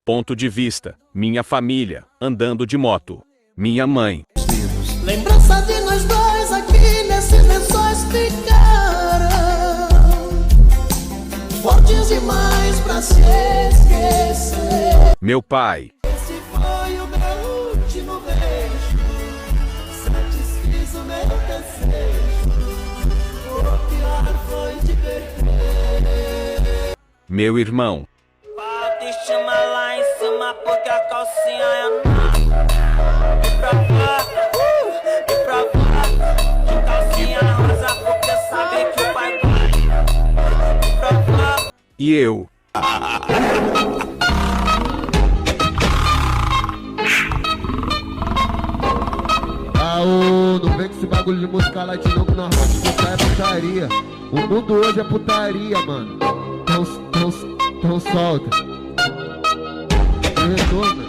Ponto de vista: minha família, andando de moto. Minha mãe. Lembrança de nós dois aqui nesses lençóis ficaram fortes demais pra se esquecer. Meu pai. Esse foi o meu último beijo, satisfiz o meu desejo, o pior foi te perder. Meu irmão. Pode chamar lá em cima porque a calcinha é nova. E pra fora, de calcinha rosa porque sabe que o pai gosta. E pra fora. E eu. Não vem com esse bagulho de música latino que nós vamos escutar é putaria. O mundo hoje é putaria, mano. Então solta. Retorna.